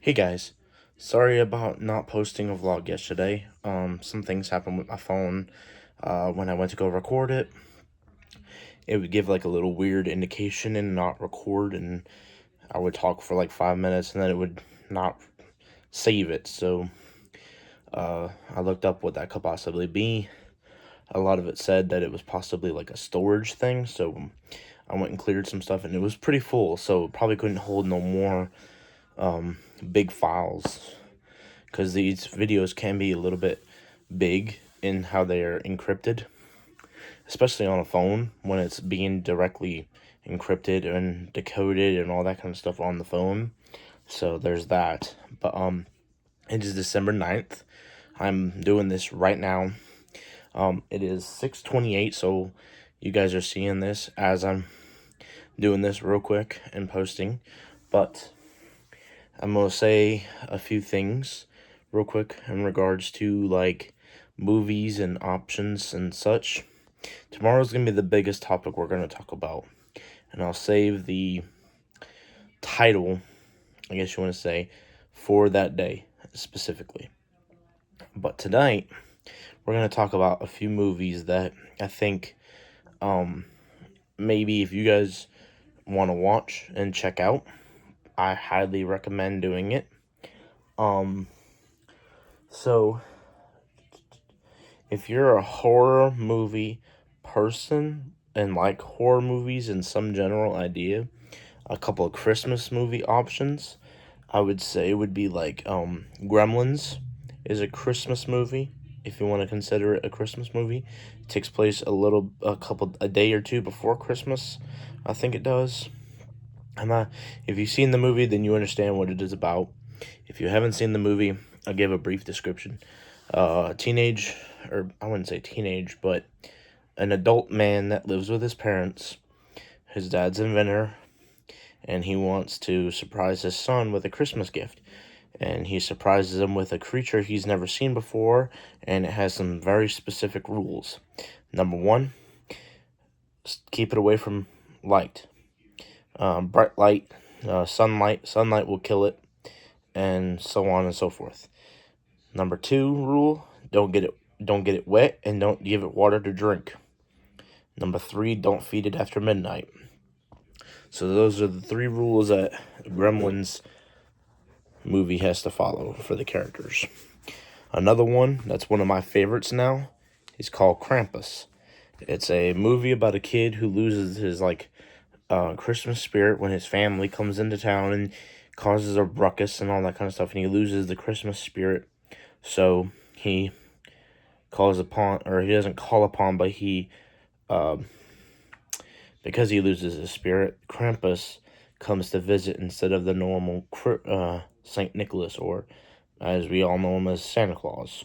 Hey guys, sorry about not posting a vlog yesterday. Some things happened with my phone. When I went to go record it, it would give like a little weird indication and not record, and I would talk for like 5 minutes and then it would not save it. So, I looked up what that could possibly be. A lot of it said that it was possibly like a storage thing, so I went and cleared some stuff and it was pretty full, so it probably couldn't hold no more big files, because these videos can be a little bit big in how they are encrypted, especially on a phone when it's being directly encrypted and decoded and all that kind of stuff on the phone. So there's that. But it is December 9th. I'm doing this right now. It is 6:28, so you guys are seeing this as I'm doing this real quick and posting. But I'm gonna say a few things real quick in regards to like movies and options and such. Tomorrow's gonna be the biggest topic we're gonna talk about, and I'll save the title, I guess you want to say, for that day specifically. But tonight we're gonna talk about a few movies that I think maybe if you guys want to watch and check out, I highly recommend doing it. So if you're a horror movie person and like horror movies and some general idea, a couple of Christmas movie options, I would say would be like Gremlins is a Christmas movie. If you want to consider it a Christmas movie, it takes place a day or two before Christmas, I think it does. If you've seen the movie, then you understand what it is about. If you haven't seen the movie, I'll give a brief description. Teenage, or I wouldn't say teenage, but an adult man that lives with his parents. His dad's an inventor, and he wants to surprise his son with a Christmas gift. And he surprises him with a creature he's never seen before, and it has some very specific rules. Number one, keep it away from light. Bright light, sunlight will kill it, and so on and so forth. Number two rule, don't get it wet, and don't give it water to drink. Number three, don't feed it after midnight. So those are the three rules that Gremlins movie has to follow for the characters. Another one that's one of my favorites now is called Krampus. It's a movie about a kid who loses his Christmas spirit when his family comes into town and causes a ruckus and all that kind of stuff, and he loses the Christmas spirit. So he calls upon, or he doesn't call upon, but because he loses his spirit, Krampus comes to visit instead of the normal Saint Nicholas, or as we all know him as Santa Claus.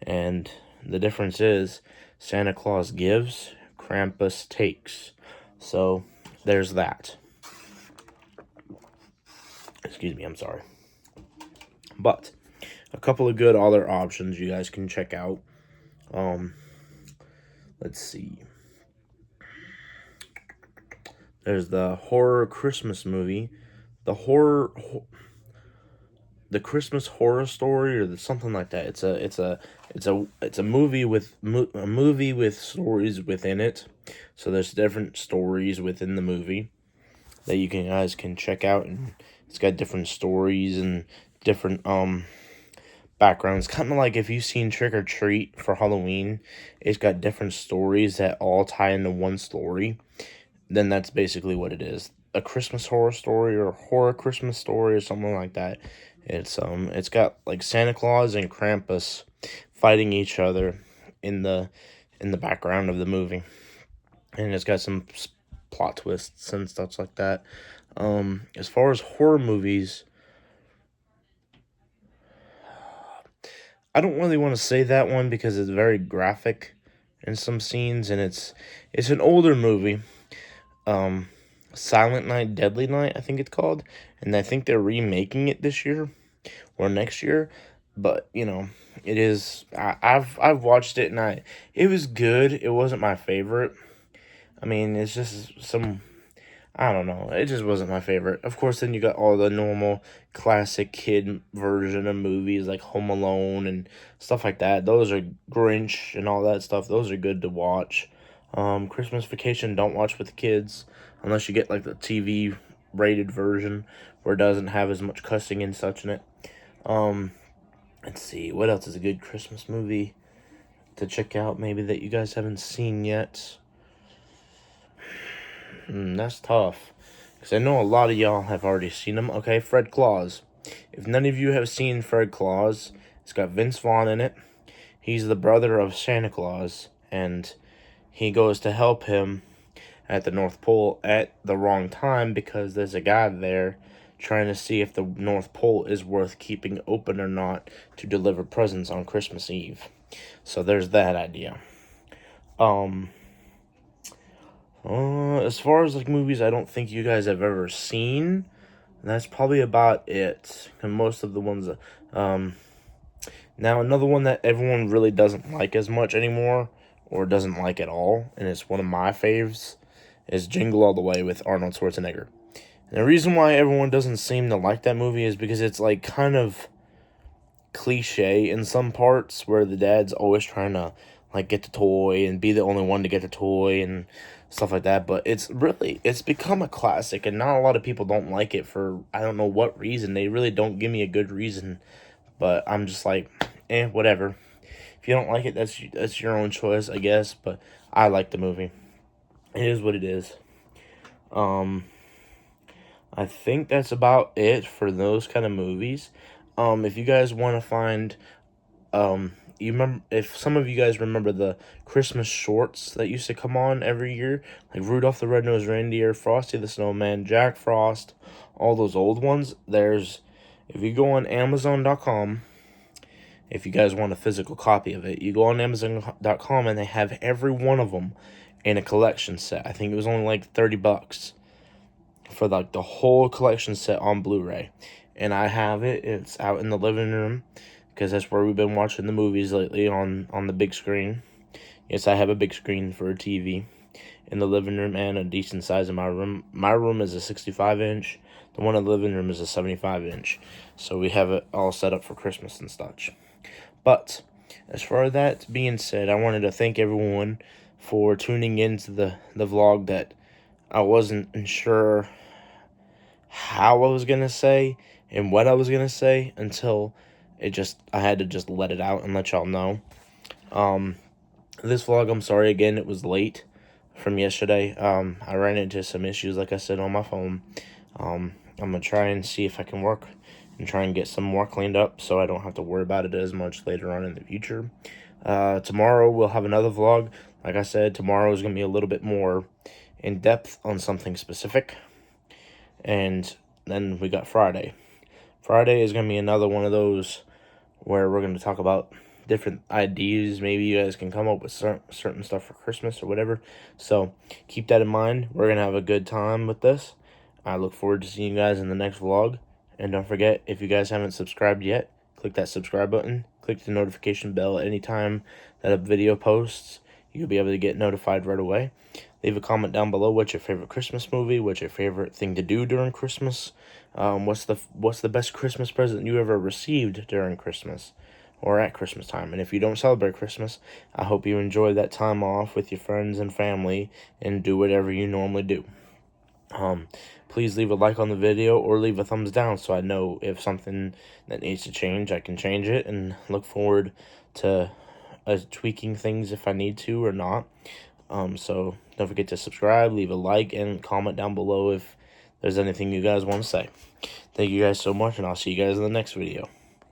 And the difference is Santa Claus gives, Krampus takes. So there's that. Excuse me, I'm sorry. But a couple of good other options you guys can check out. Let's see. There's the horror Christmas movie, the the Christmas Horror Story, or something like that. It's a movie with a movie with stories within it. So there's different stories within the movie that you guys can check out, and it's got different stories and different backgrounds. Kind of like if you've seen Trick or Treat for Halloween, it's got different stories that all tie into one story. Then that's basically what it is. A Christmas Horror Story, or Horror Christmas Story, or something like that. It's got like Santa Claus and Krampus fighting each other in the background of the movie, and it's got some plot twists and stuff like that. As far as horror movies, I don't really want to say that one because it's very graphic in some scenes, and it's an older movie. Silent Night, Deadly Night, I think it's called, and I think they're remaking it this year or next year. But it is. I've watched it, and it was good. It wasn't my favorite. I mean, it's just some. I don't know. It just wasn't my favorite. Of course, then you got all the normal classic kid version of movies like Home Alone and stuff like that. Those are Grinch and all that stuff. Those are good to watch. Christmas Vacation, don't watch with the kids unless you get like the TV rated version where it doesn't have as much cussing and such in it. Um, let's see, what else is a good Christmas movie to check out maybe that you guys haven't seen yet? That's tough. Because I know a lot of y'all have already seen them. Okay, Fred Claus. If none of you have seen Fred Claus, it's got Vince Vaughn in it. He's the brother of Santa Claus, and he goes to help him at the North Pole at the wrong time because there's a guy there trying to see if the North Pole is worth keeping open or not to deliver presents on Christmas Eve. So there's that idea. As far as like movies I don't think you guys have ever seen, that's probably about it. And most of the ones now another one that everyone really doesn't like as much anymore, or doesn't like at all, and it's one of my faves, is Jingle All the Way with Arnold Schwarzenegger. And the reason why everyone doesn't seem to like that movie is because it's like kind of cliche in some parts where the dad's always trying to like get the toy and be the only one to get the toy and stuff like that, but it's become a classic, and not a lot of people don't like it for I don't know what reason. They really don't give me a good reason, but I'm just like, whatever. If you don't like it, that's your own choice, I guess, but I like the movie. It is what it is. I think that's about it for those kind of movies. If you guys want to find, you remember, if some of you guys remember the Christmas shorts that used to come on every year, like Rudolph the Red-Nosed Reindeer, Frosty the Snowman, Jack Frost, all those old ones, if you go on Amazon.com, if you guys want a physical copy of it, you go on Amazon.com and they have every one of them in a collection set. I think it was only like $30 for like the whole collection set on Blu-ray, and I have it. It's out in the living room because that's where we've been watching the movies lately on the big screen. Yes, I have a big screen for a TV in the living room and a decent size in my room. My room is a 65-inch. The one in the living room is a 75-inch. So we have it all set up for Christmas and such. But as far as that being said, I wanted to thank everyone for tuning into the vlog that I wasn't sure how I was going to say and what I was going to say until I had to just let it out and let y'all know. This vlog, I'm sorry again, it was late from yesterday. I ran into some issues, like I said, on my phone. I'm going to try and see if I can work and try and get some more cleaned up so I don't have to worry about it as much later on in the future. Tomorrow we'll have another vlog. Like I said, tomorrow is going to be a little bit more in depth on something specific. And then we got Friday. Friday is going to be another one of those where we're going to talk about different ideas. Maybe you guys can come up with certain stuff for Christmas or whatever. So keep that in mind. We're going to have a good time with this. I look forward to seeing you guys in the next vlog. And don't forget, if you guys haven't subscribed yet, click that subscribe button. Click the notification bell anytime that a video posts. You'll be able to get notified right away. Leave a comment down below. What's your favorite Christmas movie? What's your favorite thing to do during Christmas? What's the best Christmas present you ever received during Christmas or at Christmas time? And if you don't celebrate Christmas, I hope you enjoy that time off with your friends and family and do whatever you normally do. Please leave a like on the video or leave a thumbs down so I know if something that needs to change, I can change it, and look forward to tweaking things if I need to or not. So don't forget to subscribe, leave a like, and comment down below if there's anything you guys want to say. Thank you guys so much, and I'll see you guys in the next video.